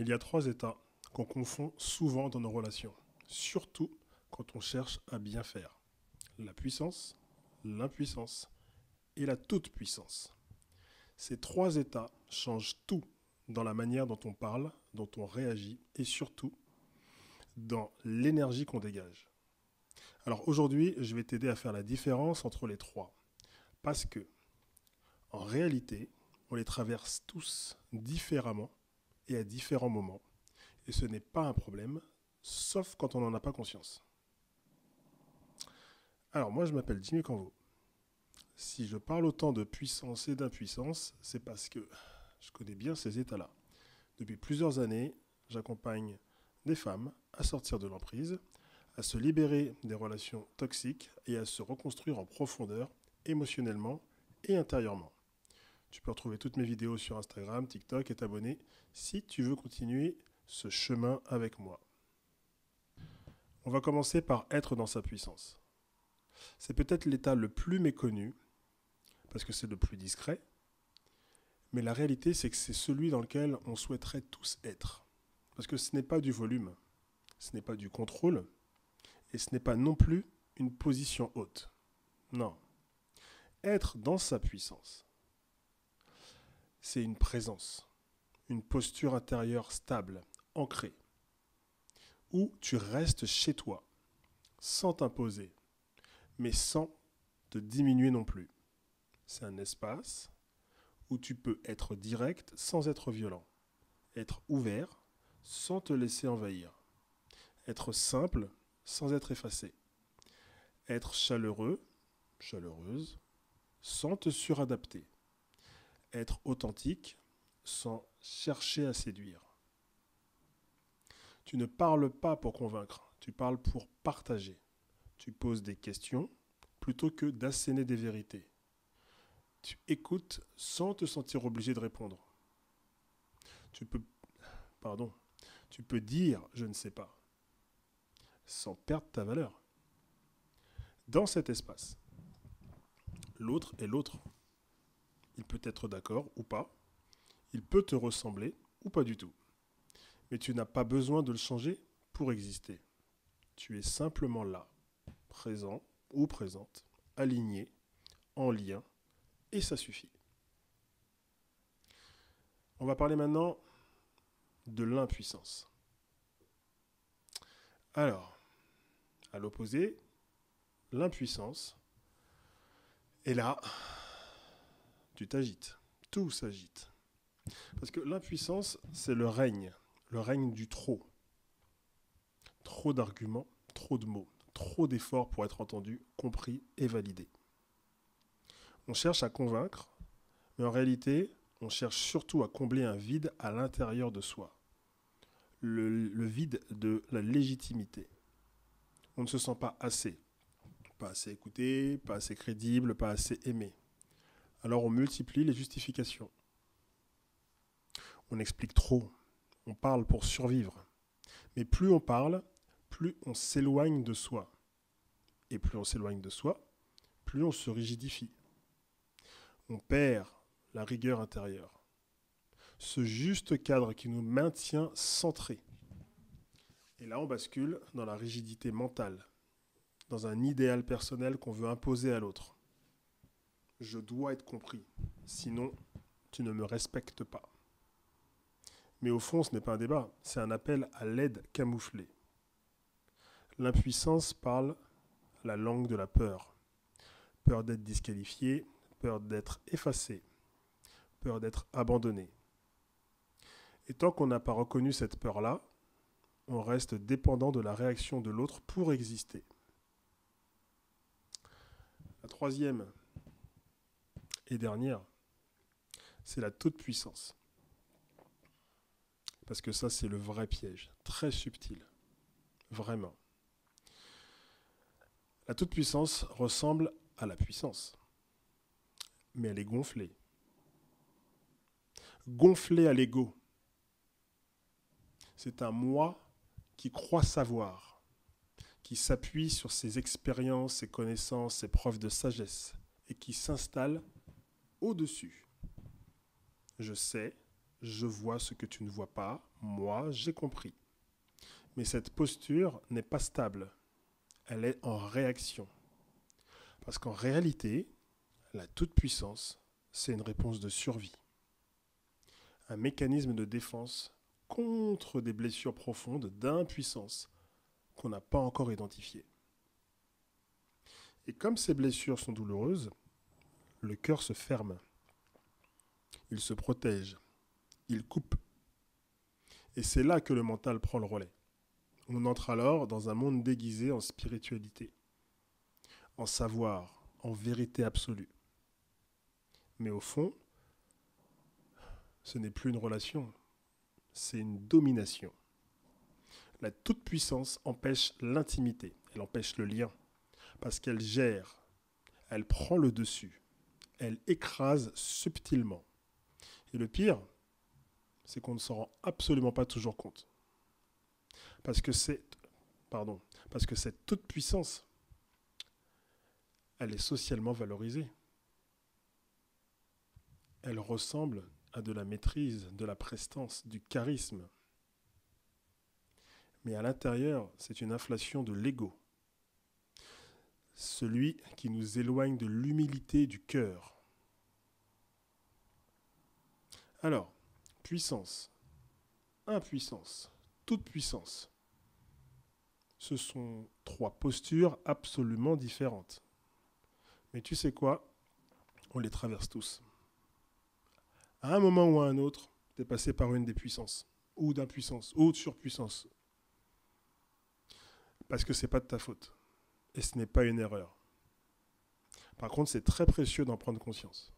Il y a trois états qu'on confond souvent dans nos relations, surtout quand on cherche à bien faire. La puissance, l'impuissance et la toute-puissance. Ces trois états changent tout dans la manière dont on parle, dont on réagit et surtout dans l'énergie qu'on dégage. Alors aujourd'hui, je vais t'aider à faire la différence entre les trois. Parce que, en réalité, on les traverse tous différemment et à différents moments. Et ce n'est pas un problème, sauf quand on n'en a pas conscience. Alors moi, je m'appelle Jimmy Canvo. Si je parle autant de puissance et d'impuissance, c'est parce que je connais bien ces états-là. Depuis plusieurs années, j'accompagne des femmes à sortir de l'emprise, à se libérer des relations toxiques et à se reconstruire en profondeur, émotionnellement et intérieurement. Tu peux retrouver toutes mes vidéos sur Instagram, TikTok et t'abonner si tu veux continuer ce chemin avec moi. On va commencer par être dans sa puissance. C'est peut-être l'état le plus méconnu, parce que c'est le plus discret, mais la réalité c'est que c'est celui dans lequel on souhaiterait tous être. Parce que ce n'est pas du volume, ce n'est pas du contrôle, et ce n'est pas non plus une position haute. Non. Être dans sa puissance, c'est une présence, une posture intérieure stable, ancrée, où tu restes chez toi, sans t'imposer, mais sans te diminuer non plus. C'est un espace où tu peux être direct sans être violent, être ouvert sans te laisser envahir, être simple sans être effacé, être chaleureux, chaleureuse, sans te suradapter, être authentique sans chercher à séduire. Tu ne parles pas pour convaincre, tu parles pour partager. Tu poses des questions plutôt que d'asséner des vérités. Tu écoutes sans te sentir obligé de répondre. Tu peux dire je ne sais pas sans perdre ta valeur. Dans cet espace, l'autre est l'autre. Il peut être d'accord ou pas. Il peut te ressembler ou pas du tout. Mais tu n'as pas besoin de le changer pour exister. Tu es simplement là, présent ou présente, aligné, en lien, et ça suffit. On va parler maintenant de l'impuissance. Alors, à l'opposé, l'impuissance est là, tu t'agites, tout s'agite. Parce que l'impuissance, c'est le règne du trop. Trop d'arguments, trop de mots, trop d'efforts pour être entendu, compris et validé. On cherche à convaincre, mais en réalité, on cherche surtout à combler un vide à l'intérieur de soi. Le vide de la légitimité. On ne se sent pas assez écouté, pas assez crédible, pas assez aimé. Alors on multiplie les justifications. On explique trop, on parle pour survivre. Mais plus on parle, plus on s'éloigne de soi. Et plus on s'éloigne de soi, plus on se rigidifie. On perd la rigueur intérieure. Ce juste cadre qui nous maintient centrés. Et là, on bascule dans la rigidité mentale, dans un idéal personnel qu'on veut imposer à l'autre. Je dois être compris, sinon tu ne me respectes pas. Mais au fond, ce n'est pas un débat, c'est un appel à l'aide camouflée. L'impuissance parle la langue de la peur. Peur d'être disqualifié, peur d'être effacé, peur d'être abandonné. Et tant qu'on n'a pas reconnu cette peur-là, on reste dépendant de la réaction de l'autre pour exister. La troisième et dernière, c'est la toute-puissance. Parce que ça, c'est le vrai piège, très subtil, vraiment. La toute-puissance ressemble à la puissance, mais elle est gonflée. Gonflée à l'ego. C'est un moi qui croit savoir, qui s'appuie sur ses expériences, ses connaissances, ses preuves de sagesse, et qui s'installe au-dessus. Je sais, Je vois ce que tu ne vois pas. Moi, j'ai compris. Mais cette posture n'est pas stable. Elle est en réaction. Parce qu'en réalité, la toute-puissance, c'est une réponse de survie. Un mécanisme de défense contre des blessures profondes d'impuissance qu'on n'a pas encore identifiées. Et comme ces blessures sont douloureuses, le cœur se ferme. Il se protège. Il coupe. Et c'est là que le mental prend le relais. On entre alors dans un monde déguisé en spiritualité, en savoir, en vérité absolue. Mais au fond, ce n'est plus une relation, c'est une domination. La toute-puissance empêche l'intimité, elle empêche le lien, parce qu'elle gère, elle prend le dessus, elle écrase subtilement. Et le pire, c'est qu'on ne s'en rend absolument pas toujours compte. Parce que cette toute-puissance, elle est socialement valorisée. Elle ressemble à de la maîtrise, de la prestance, du charisme. Mais à l'intérieur, c'est une inflation de l'ego. Celui qui nous éloigne de l'humilité du cœur. Alors, puissance, impuissance, toute puissance. Ce sont trois postures absolument différentes. Mais tu sais quoi? On les traverse tous. À un moment ou à un autre, tu es passé par une des puissances, ou d'impuissance, ou de surpuissance. Parce que ce n'est pas de ta faute. Et ce n'est pas une erreur. Par contre, c'est très précieux d'en prendre conscience.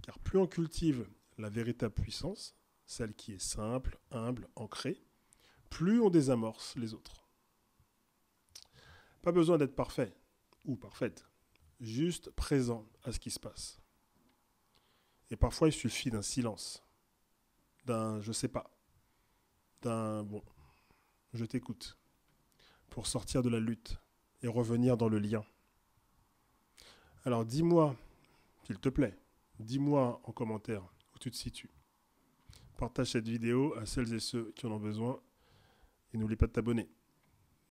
Car plus on cultive la véritable puissance, celle qui est simple, humble, ancrée, plus on désamorce les autres. Pas besoin d'être parfait ou parfaite, juste présent à ce qui se passe. Et parfois, il suffit d'un silence, d'un je sais pas, d'un bon, je t'écoute, pour sortir de la lutte et revenir dans le lien. Alors dis-moi, s'il te plaît, dis-moi en commentaire où tu te situes. Partage cette vidéo à celles et ceux qui en ont besoin et n'oublie pas de t'abonner.